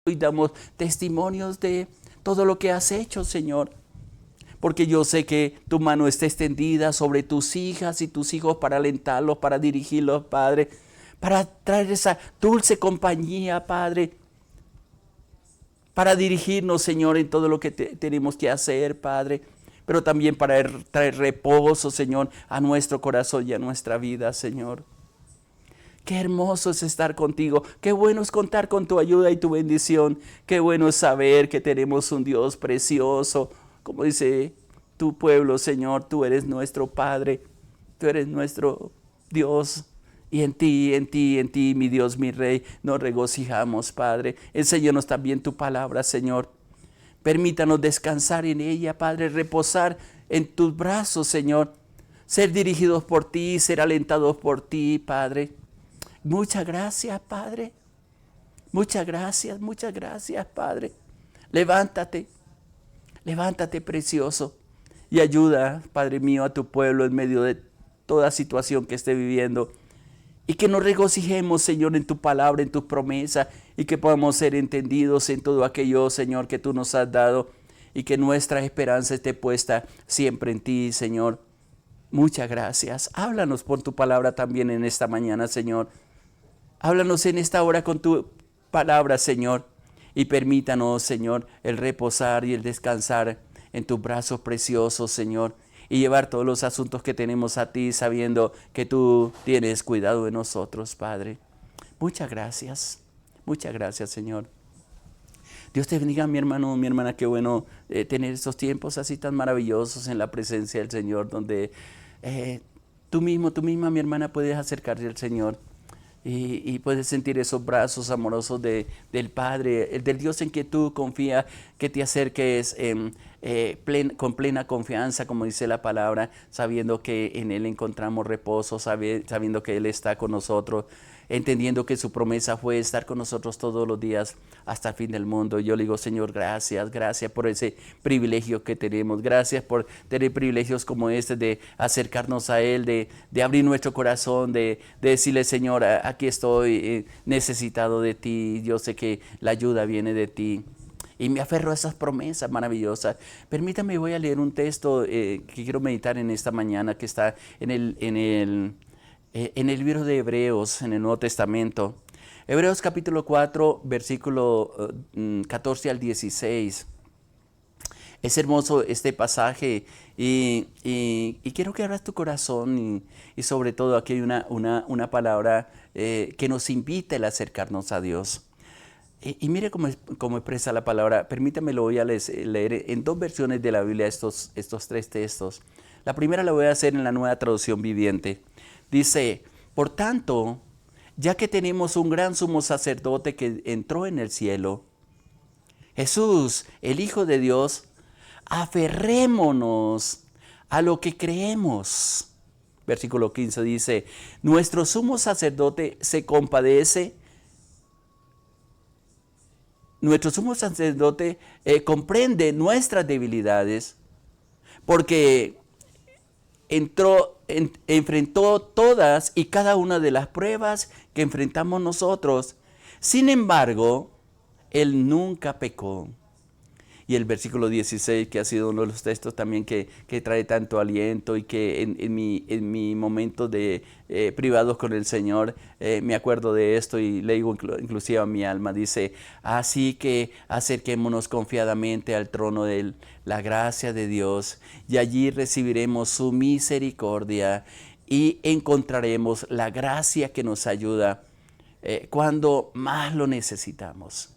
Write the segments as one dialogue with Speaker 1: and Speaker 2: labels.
Speaker 1: y damos testimonios de todo lo que has hecho, Señor. Porque yo sé que tu mano está extendida sobre tus hijas y tus hijos para alentarlos, para dirigirlos, Padre, para traer esa dulce compañía, Padre, para dirigirnos, Señor, en todo lo que tenemos que hacer, Padre, pero también para traer reposo, Señor, a nuestro corazón y a nuestra vida, Señor. Qué hermoso es estar contigo, qué bueno es contar con tu ayuda y tu bendición, qué bueno es saber que tenemos un Dios precioso, como dice tu pueblo, Señor, tú eres nuestro Padre, tú eres nuestro Dios. Y en ti, en ti, en ti, mi Dios, mi Rey, nos regocijamos, Padre. Enséñanos también tu palabra, Señor. Permítanos descansar en ella, Padre, reposar en tus brazos, Señor. Ser dirigidos por ti, ser alentados por ti, Padre. Muchas gracias, Padre. Muchas gracias, Padre. Levántate, levántate, precioso, y ayuda, Padre mío, a tu pueblo en medio de toda situación que esté viviendo. Y que nos regocijemos, Señor, en tu palabra, en tu promesa, y que podamos ser entendidos en todo aquello, Señor, que tú nos has dado, y que nuestra esperanza esté puesta siempre en ti, Señor. Muchas gracias. Háblanos por tu palabra también en esta mañana, Señor. Háblanos en esta hora con tu palabra, Señor, y permítanos, Señor, el reposar y el descansar en tus brazos preciosos, Señor, y llevar todos los asuntos que tenemos a ti, sabiendo que tú tienes cuidado de nosotros, Padre. Muchas gracias, Señor. Dios te bendiga, mi hermano, mi hermana, qué bueno tener estos tiempos así tan maravillosos en la presencia del Señor, donde tú misma, mi hermana, puedes acercarte al Señor. Y puedes sentir esos brazos amorosos del Padre, del Dios en que tú confías, que te acerques con plena confianza, como dice la palabra, sabiendo que en Él encontramos reposo, sabiendo que Él está con nosotros, entendiendo que su promesa fue estar con nosotros todos los días hasta el fin del mundo. Yo le digo, Señor, gracias por ese privilegio que tenemos, gracias por tener privilegios como este de acercarnos a Él, de abrir nuestro corazón, de decirle, Señor, aquí estoy necesitado de ti, yo sé que la ayuda viene de ti. Y me aferro a esas promesas maravillosas. Permítame, voy a leer un texto que quiero meditar en esta mañana, que está en el libro de Hebreos, en el Nuevo Testamento. Hebreos capítulo 4, versículo 14 al 16. Es hermoso este pasaje y quiero que abras tu corazón y sobre todo aquí hay una palabra que nos invita a acercarnos a Dios. Y mire cómo expresa la palabra. Permítame, lo voy a leer en dos versiones de la Biblia estos tres textos. La primera la voy a hacer en la Nueva Traducción Viviente. Dice, por tanto, ya que tenemos un gran sumo sacerdote que entró en el cielo, Jesús, el Hijo de Dios, aferrémonos a lo que creemos. Versículo 15 dice, nuestro sumo sacerdote se compadece, nuestro sumo sacerdote comprende nuestras debilidades, porque enfrentó todas y cada una de las pruebas que enfrentamos nosotros. Sin embargo, Él nunca pecó. Y el versículo 16, que ha sido uno de los textos también que trae tanto aliento y que en mi momento de privados con el Señor, me acuerdo de esto y le digo inclusive a mi alma, dice, así que acerquémonos confiadamente al trono de la gracia de Dios y allí recibiremos su misericordia y encontraremos la gracia que nos ayuda cuando más lo necesitamos.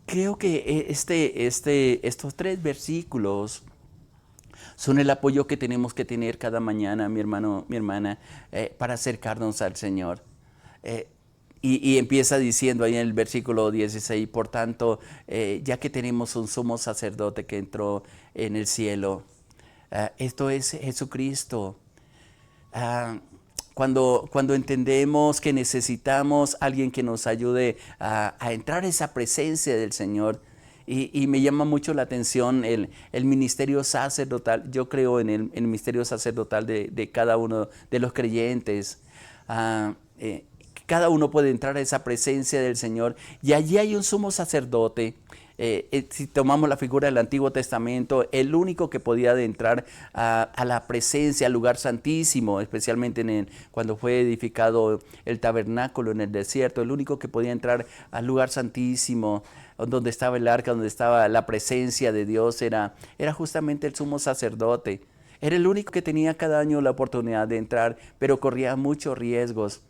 Speaker 1: Creo que estos tres versículos son el apoyo que tenemos que tener cada mañana, mi hermano, mi hermana, para acercarnos al Señor. Y empieza diciendo ahí en el versículo 16, por tanto, ya que tenemos un sumo sacerdote que entró en el cielo, esto es Jesucristo. Cuando entendemos que necesitamos a alguien que nos ayude a entrar a esa presencia del Señor, y me llama mucho la atención el ministerio sacerdotal. Yo creo en el ministerio sacerdotal de cada uno de los creyentes, cada uno puede entrar a esa presencia del Señor y allí hay un sumo sacerdote. Si tomamos la figura del Antiguo Testamento, el único que podía adentrar a la presencia, al lugar santísimo, especialmente cuando fue edificado el tabernáculo en el desierto, el único que podía entrar al lugar santísimo, donde estaba el arca, donde estaba la presencia de Dios, era justamente el sumo sacerdote. Era el único que tenía cada año la oportunidad de entrar, pero corría muchos riesgos.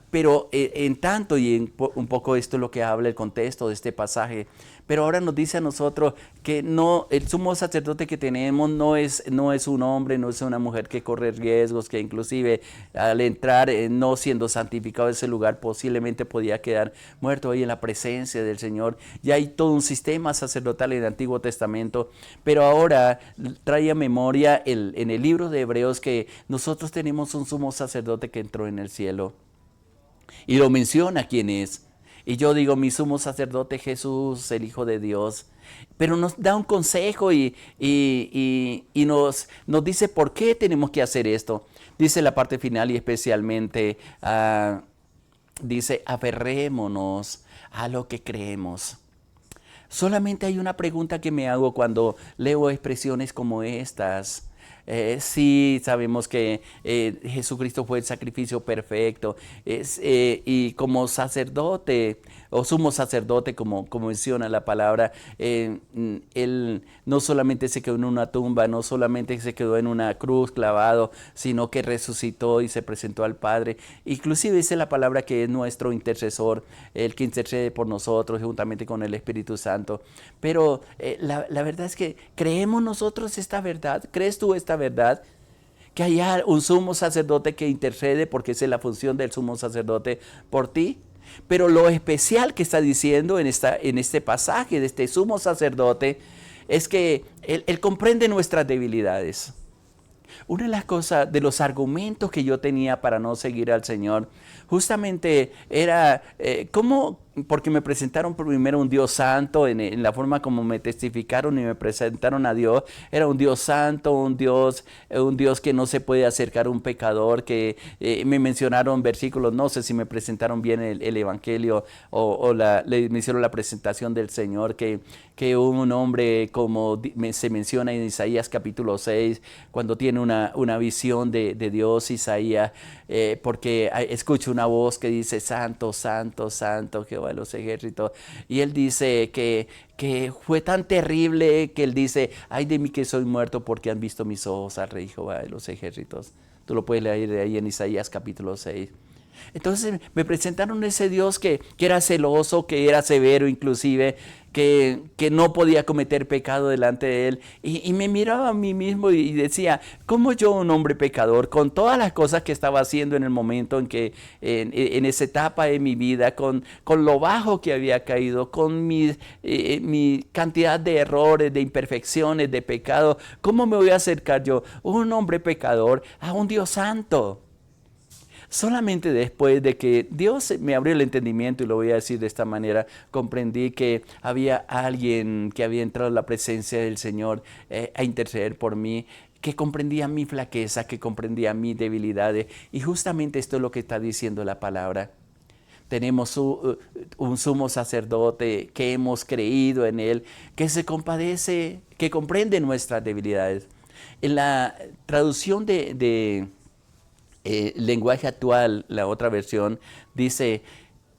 Speaker 1: Pero en tanto, un poco esto es lo que habla el contexto de este pasaje, pero ahora nos dice a nosotros que no, el sumo sacerdote que tenemos no es un hombre, no es una mujer que corre riesgos, que inclusive al entrar no siendo santificado ese lugar posiblemente podía quedar muerto ahí en la presencia del Señor. Ya hay todo un sistema sacerdotal en el Antiguo Testamento, pero ahora trae a memoria en el libro de Hebreos que nosotros tenemos un sumo sacerdote que entró en el cielo. Y lo menciona quién es. Y yo digo, mi sumo sacerdote Jesús, el Hijo de Dios. Pero nos da un consejo y nos dice por qué tenemos que hacer esto. Dice la parte final y especialmente, dice, aferrémonos a lo que creemos. Solamente hay una pregunta que me hago cuando leo expresiones como estas. Sí, sabemos que Jesucristo fue el sacrificio perfecto y como sacerdote o sumo sacerdote, como menciona la palabra, él no solamente se quedó en una tumba, no solamente se quedó en una cruz clavado, sino que resucitó y se presentó al Padre. Inclusive dice la palabra que es nuestro intercesor, el que intercede por nosotros juntamente con el Espíritu Santo. Pero la verdad es que creemos nosotros esta verdad. ¿Crees tú esta verdad? Que haya un sumo sacerdote que intercede, porque esa es la función del sumo sacerdote por ti. Pero lo especial que está diciendo en este pasaje de este sumo sacerdote es que él comprende nuestras debilidades. Una de las cosas, de los argumentos que yo tenía para no seguir al Señor, justamente era porque me presentaron primero un Dios santo, en la forma como me testificaron y me presentaron a Dios, era un Dios santo, un Dios que no se puede acercar a un pecador, que me mencionaron versículos, no sé si me presentaron bien el Evangelio me hicieron la presentación del Señor, que un hombre como se menciona en Isaías capítulo 6, cuando tiene una visión de Dios, Isaías, porque escucha una voz que dice, Santo, Santo, Santo, Jehová de los ejércitos. Y él dice que fue tan terrible que él dice, ay de mí que soy muerto porque han visto mis ojos al Rey Jehová de los ejércitos. Tú lo puedes leer de ahí en Isaías capítulo 6. Entonces me presentaron ese Dios que era celoso, que era severo inclusive, que no podía cometer pecado delante de él. Y me miraba a mí mismo y decía, ¿cómo yo, un hombre pecador, con todas las cosas que estaba haciendo en el momento en que, en esa etapa de mi vida, con lo bajo que había caído, con mi cantidad de errores, de imperfecciones, de pecado, cómo me voy a acercar yo, un hombre pecador, a un Dios santo? Solamente después de que Dios me abrió el entendimiento, y lo voy a decir de esta manera, comprendí que había alguien que había entrado en la presencia del Señor a interceder por mí, que comprendía mi flaqueza, que comprendía mis debilidades. Y justamente esto es lo que está diciendo la palabra. Tenemos un sumo sacerdote que hemos creído en él, que se compadece, que comprende nuestras debilidades. En la traducción de lenguaje actual, la otra versión, dice,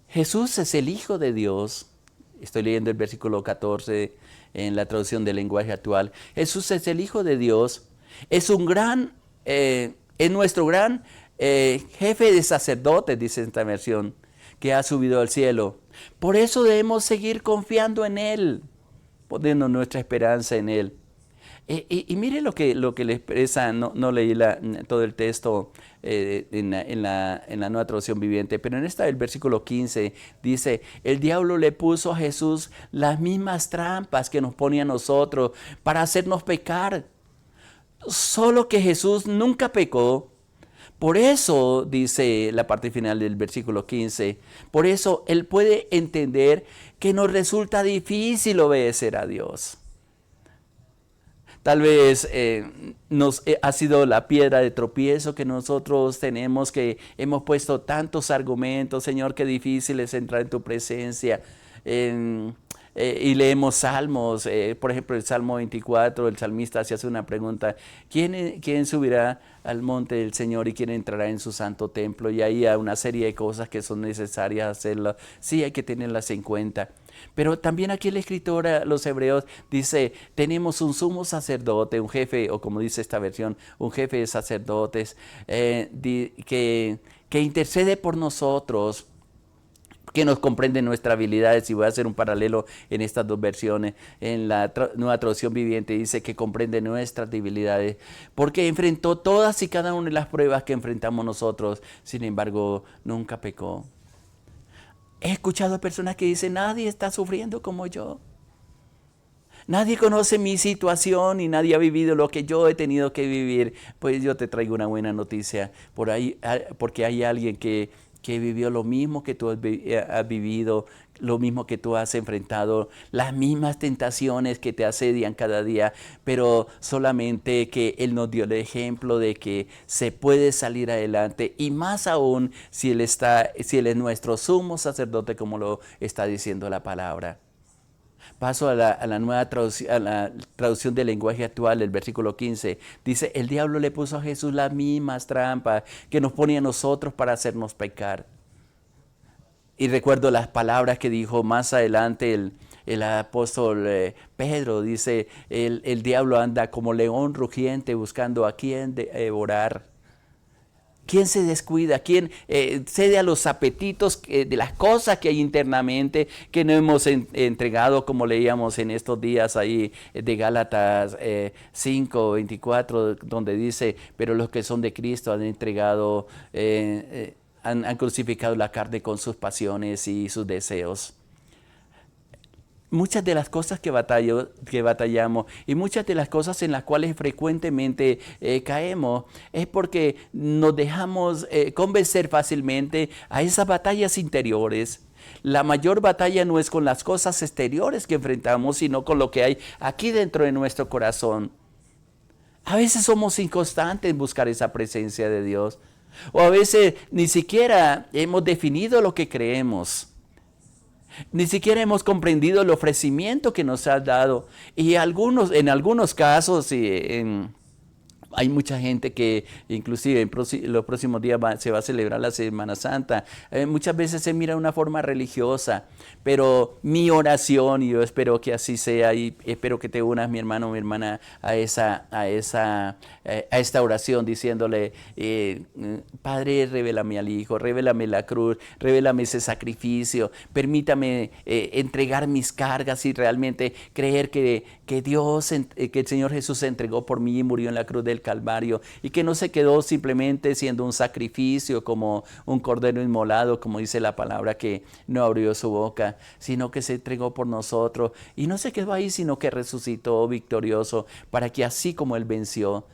Speaker 1: Jesús es el Hijo de Dios. Estoy leyendo el versículo 14 en la traducción del lenguaje actual. Jesús es el Hijo de Dios. Es nuestro gran jefe de sacerdotes, dice esta versión, que ha subido al cielo. Por eso debemos seguir confiando en Él, poniendo nuestra esperanza en Él. Y mire lo que le expresa, no leí todo el texto en la nueva traducción viviente, pero en el versículo 15 dice, el diablo le puso a Jesús las mismas trampas que nos pone a nosotros para hacernos pecar. Solo que Jesús nunca pecó. Por eso, dice la parte final del versículo 15, por eso Él puede entender que nos resulta difícil obedecer a Dios. Tal vez nos ha sido la piedra de tropiezo que nosotros tenemos, que hemos puesto tantos argumentos, Señor, qué difícil es entrar en tu presencia. Y leemos salmos, por ejemplo, el Salmo 24, el salmista se hace una pregunta: ¿quién subirá al monte del Señor y quién entrará en su santo templo? Y ahí hay una serie de cosas que son necesarias hacerlas. Sí, hay que tenerlas en cuenta. Pero también aquí el escritor a los hebreos dice: tenemos un sumo sacerdote, un jefe, o como dice esta versión, un jefe de sacerdotes, que intercede por nosotros, que nos comprende nuestras habilidades. Y voy a hacer un paralelo en estas dos versiones. En la Nueva Traducción Viviente dice que comprende nuestras debilidades, porque enfrentó todas y cada una de las pruebas que enfrentamos nosotros, sin embargo nunca pecó. He escuchado personas que dicen: nadie está sufriendo como yo. Nadie conoce mi situación y nadie ha vivido lo que yo he tenido que vivir. Pues yo te traigo una buena noticia, porque hay alguien que vivió lo mismo que tú has vivido, lo mismo que tú has enfrentado, las mismas tentaciones que te asedian cada día, pero solamente que Él nos dio el ejemplo de que se puede salir adelante, y más aún si Él es nuestro sumo sacerdote, como lo está diciendo la palabra. Paso a la nueva traducción, a la traducción del lenguaje actual, el versículo 15. Dice: el diablo le puso a Jesús las mismas trampas que nos ponía a nosotros para hacernos pecar. Y recuerdo las palabras que dijo más adelante el apóstol Pedro. Dice: el diablo anda como león rugiente buscando a quien devorar. ¿Quién se descuida? ¿Quién cede a los apetitos de las cosas que hay internamente, que no hemos entregado, como leíamos en estos días ahí de Gálatas 5, 24, donde dice: pero los que son de Cristo han entregado, han crucificado la carne con sus pasiones y sus deseos? Muchas de las cosas que batallamos y muchas de las cosas en las cuales frecuentemente caemos es porque nos dejamos convencer fácilmente a esas batallas interiores. La mayor batalla no es con las cosas exteriores que enfrentamos, sino con lo que hay aquí dentro de nuestro corazón. A veces somos inconstantes en buscar esa presencia de Dios, o a veces ni siquiera hemos definido lo que creemos. Ni siquiera hemos comprendido el ofrecimiento que nos ha dado. Y en algunos casos, hay mucha gente que inclusive en los próximos días se va a celebrar la Semana Santa. Muchas veces se mira de una forma religiosa, pero mi oración, y yo espero que así sea, y espero que te unas, mi hermano o mi hermana, a esta oración, diciéndole: Padre, revélame al Hijo, revélame la cruz, revélame ese sacrificio, permítame entregar mis cargas y realmente creer que Dios, que el Señor Jesús se entregó por mí y murió en la cruz del Calvario, y que no se quedó simplemente siendo un sacrificio como un cordero inmolado, como dice la palabra, que no abrió su boca, sino que se entregó por nosotros, y no se quedó ahí, sino que resucitó victorioso, para que así como Él venció,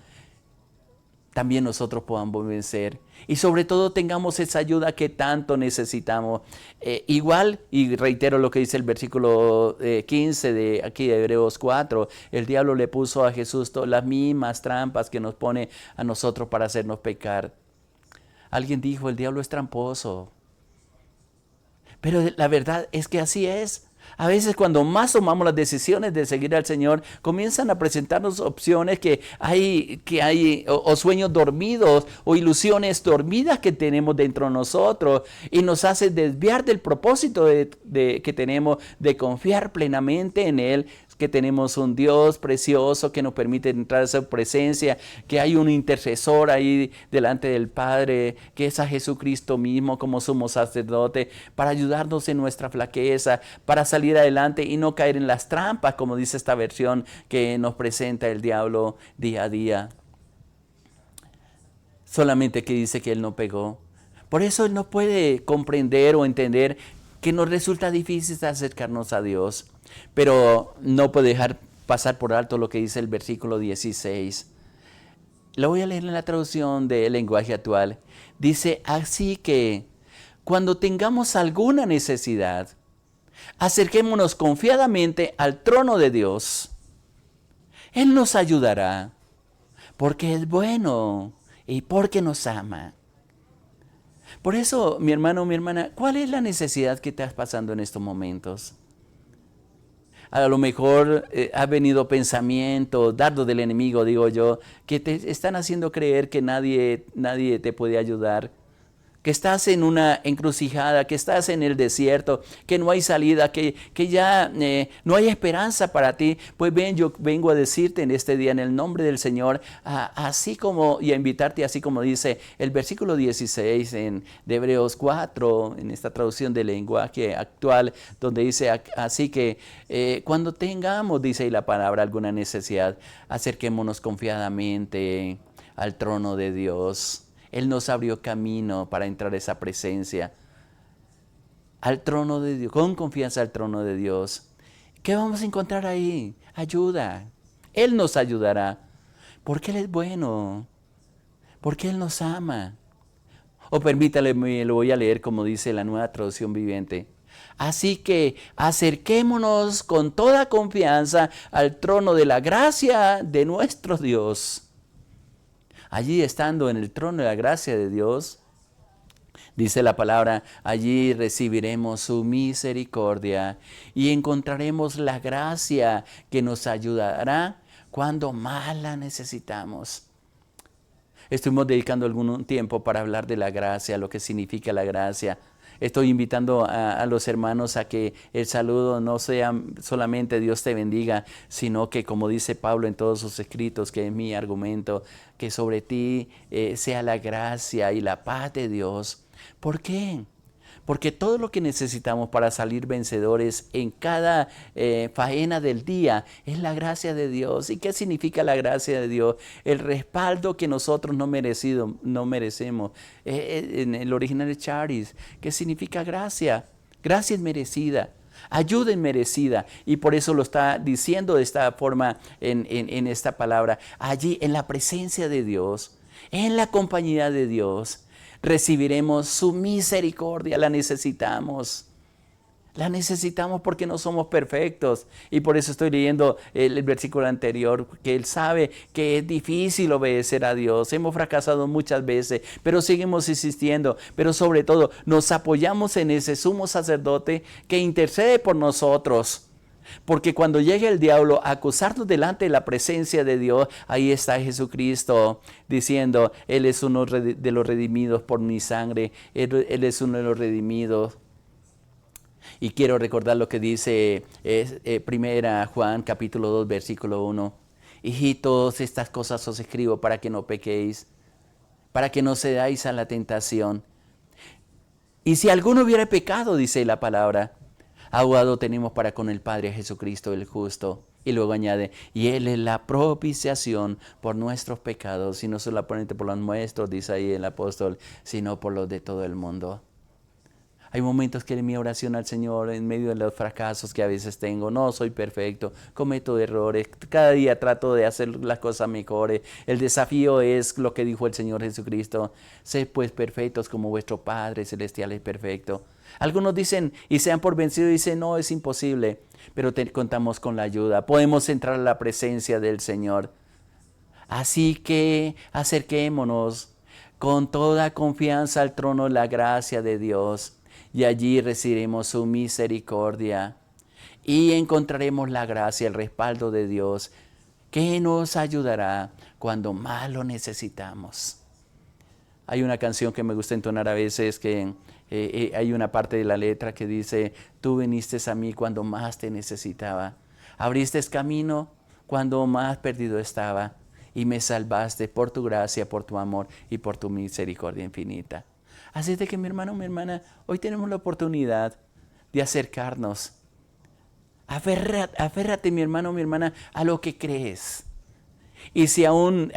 Speaker 1: también nosotros podamos vencer. Y sobre todo tengamos esa ayuda que tanto necesitamos. Igual, y reitero lo que dice el versículo 15 de aquí de Hebreos 4, el diablo le puso a Jesús todas las mismas trampas que nos pone a nosotros para hacernos pecar. Alguien dijo: el diablo es tramposo. Pero la verdad es que así es. A veces, cuando más tomamos las decisiones de seguir al Señor, comienzan a presentarnos opciones o sueños dormidos, o ilusiones dormidas que tenemos dentro de nosotros, y nos hace desviar del propósito que tenemos de confiar plenamente en Él, que tenemos un Dios precioso que nos permite entrar a su presencia, que hay un intercesor ahí delante del Padre, que es a Jesucristo mismo como sumo sacerdote, para ayudarnos en nuestra flaqueza, para salir adelante y no caer en las trampas, como dice esta versión, que nos presenta el diablo día a día. Solamente que dice que Él no pegó. Por eso Él no puede comprender o entender que nos resulta difícil acercarnos a Dios. Pero no puedo dejar pasar por alto lo que dice el versículo 16. Lo voy a leer en la traducción del lenguaje actual. Dice: así que cuando tengamos alguna necesidad, acerquémonos confiadamente al trono de Dios. Él nos ayudará, porque es bueno y porque nos ama. Por eso, mi hermano, mi hermana, ¿cuál es la necesidad que estás pasando en estos momentos? A lo mejor ha venido pensamientos, dardos del enemigo, digo yo, que te están haciendo creer que nadie te puede ayudar, que estás en una encrucijada, que estás en el desierto, que no hay salida, que ya no hay esperanza para ti. Pues ven, yo vengo a decirte en este día, en el nombre del Señor, así como, y a invitarte, así como dice el versículo 16 de Hebreos 4, en esta traducción del lenguaje actual, donde dice, así que cuando tengamos, dice ahí la palabra, alguna necesidad, acerquémonos confiadamente al trono de Dios. Él nos abrió camino para entrar a esa presencia, al trono de Dios, con confianza al trono de Dios. ¿Qué vamos a encontrar ahí? Ayuda. Él nos ayudará, porque Él es bueno, porque Él nos ama. O permítale, lo voy a leer como dice la Nueva Traducción Viviente. Así que acerquémonos con toda confianza al trono de la gracia de nuestro Dios. Allí estando en el trono de la gracia de Dios, dice la palabra, allí recibiremos su misericordia y encontraremos la gracia que nos ayudará cuando más la necesitamos. Estuvimos dedicando algún tiempo para hablar de la gracia, lo que significa la gracia. Estoy invitando a los hermanos a que el saludo no sea solamente Dios te bendiga, sino que como dice Pablo en todos sus escritos, que es mi argumento, que sobre ti sea la gracia y la paz de Dios. ¿Por qué? Porque todo lo que necesitamos para salir vencedores en cada faena del día es la gracia de Dios. ¿Y qué significa la gracia de Dios? El respaldo que nosotros no merecemos. En el original es charis, que significa gracia. Gracia es merecida. Ayuda es merecida. Y por eso lo está diciendo de esta forma en esta palabra. Allí en la presencia de Dios, en la compañía de Dios, recibiremos su misericordia. La necesitamos. La necesitamos porque no somos perfectos. Y por eso estoy leyendo el versículo anterior, que Él sabe que es difícil obedecer a Dios. Hemos fracasado muchas veces, pero seguimos insistiendo. Pero sobre todo nos apoyamos en ese sumo sacerdote que intercede por nosotros. Porque cuando llegue el diablo a acusarnos delante de la presencia de Dios, ahí está Jesucristo diciendo, Él es uno de los redimidos por mi sangre, Él es uno de los redimidos. Y quiero recordar lo que dice primera Juan capítulo 2 versículo 1. Hijitos, estas cosas os escribo para que no pequéis, para que no cedáis a la tentación. Y si alguno hubiera pecado, dice la palabra, abogado tenemos para con el Padre Jesucristo el justo. Y luego añade, y Él es la propiciación por nuestros pecados, y no solamente por los nuestros, dice ahí el apóstol, sino por los de todo el mundo. Hay momentos que en mi oración al Señor, en medio de los fracasos que a veces tengo, no soy perfecto, cometo errores, cada día trato de hacer las cosas mejores. El desafío es lo que dijo el Señor Jesucristo, sed pues perfectos como vuestro Padre Celestial es perfecto. Algunos dicen y se dan por vencidos y dicen, no, es imposible, pero contamos con la ayuda, podemos entrar a la presencia del Señor. Así que acerquémonos con toda confianza al trono de la gracia de Dios. Y allí recibiremos su misericordia y encontraremos la gracia, el respaldo de Dios que nos ayudará cuando más lo necesitamos. Hay una canción que me gusta entonar a veces que hay una parte de la letra que dice, tú viniste a mí cuando más te necesitaba, abriste camino cuando más perdido estaba y me salvaste por tu gracia, por tu amor y por tu misericordia infinita. Así es de que mi hermano, mi hermana, hoy tenemos la oportunidad de acercarnos. Aférrate, mi hermano, mi hermana, a lo que crees. Y si aún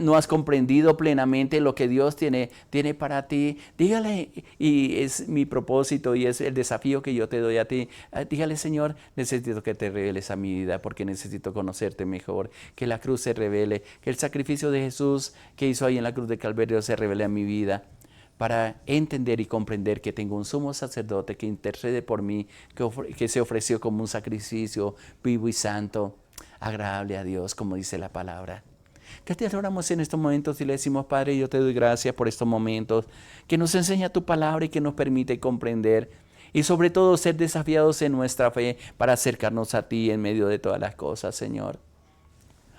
Speaker 1: no has comprendido plenamente lo que Dios tiene para ti, dígale, y es mi propósito y es el desafío que yo te doy a ti, dígale, Señor, necesito que te reveles a mi vida porque necesito conocerte mejor, que la cruz se revele, que el sacrificio de Jesús que hizo ahí en la cruz de Calvario se revele a mi vida, para entender y comprender que tengo un sumo sacerdote que intercede por mí, que se ofreció como un sacrificio vivo y santo, agradable a Dios, como dice la palabra. que te adoramos en estos momentos y le decimos, Padre, yo te doy gracias por estos momentos, que nos enseña tu palabra y que nos permite comprender y sobre todo ser desafiados en nuestra fe para acercarnos a ti en medio de todas las cosas, Señor.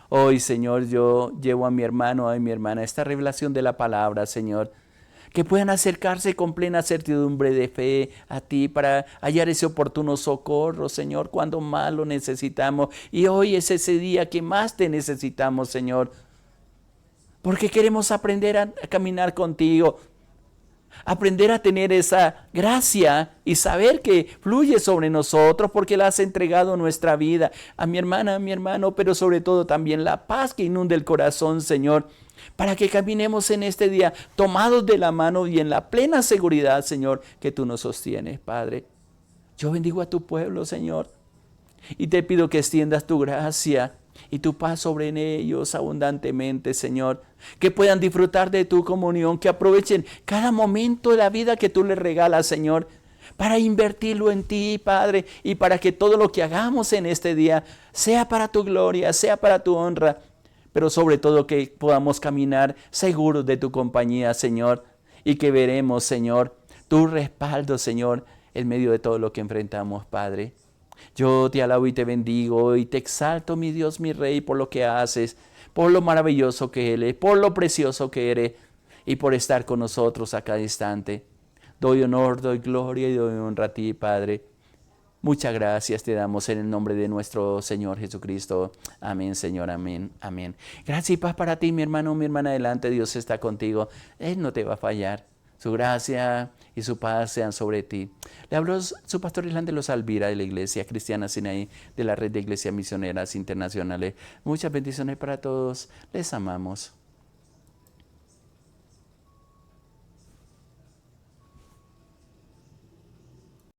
Speaker 1: Hoy, Señor, yo llevo a mi hermano, a mi hermana, esta revelación de la palabra, Señor, que puedan acercarse con plena certidumbre de fe a ti para hallar ese oportuno socorro, Señor, cuando más lo necesitamos. Y hoy es ese día que más te necesitamos, Señor, porque queremos aprender a caminar contigo, aprender a tener esa gracia y saber que fluye sobre nosotros porque la has entregado nuestra vida, a mi hermana, a mi hermano, pero sobre todo también la paz que inunde el corazón, Señor, para que caminemos en este día tomados de la mano y en la plena seguridad, Señor, que tú nos sostienes, Padre. Yo bendigo a tu pueblo, Señor, y te pido que extiendas tu gracia y tu paz sobre ellos abundantemente, Señor. Que puedan disfrutar de tu comunión, que aprovechen cada momento de la vida que tú les regalas, Señor, para invertirlo en ti, Padre, y para que todo lo que hagamos en este día sea para tu gloria, sea para tu honra, pero sobre todo que podamos caminar seguros de tu compañía, Señor, y que veremos, Señor, tu respaldo, Señor, en medio de todo lo que enfrentamos, Padre. Yo te alabo y te bendigo y te exalto, mi Dios, mi Rey, por lo que haces, por lo maravilloso que eres, por lo precioso que eres y por estar con nosotros a cada instante. Doy honor, doy gloria y doy honra a ti, Padre. Muchas gracias te damos en el nombre de nuestro Señor Jesucristo. Amén, Señor, amén, amén. Gracias y paz para ti, mi hermano, mi hermana, adelante. Dios está contigo. Él no te va a fallar. Su gracia y su paz sean sobre ti. Le habló su pastor Island Los Alvira de la Iglesia Cristiana Sinaí, de la Red de Iglesias Misioneras Internacionales. Muchas bendiciones para todos. Les amamos.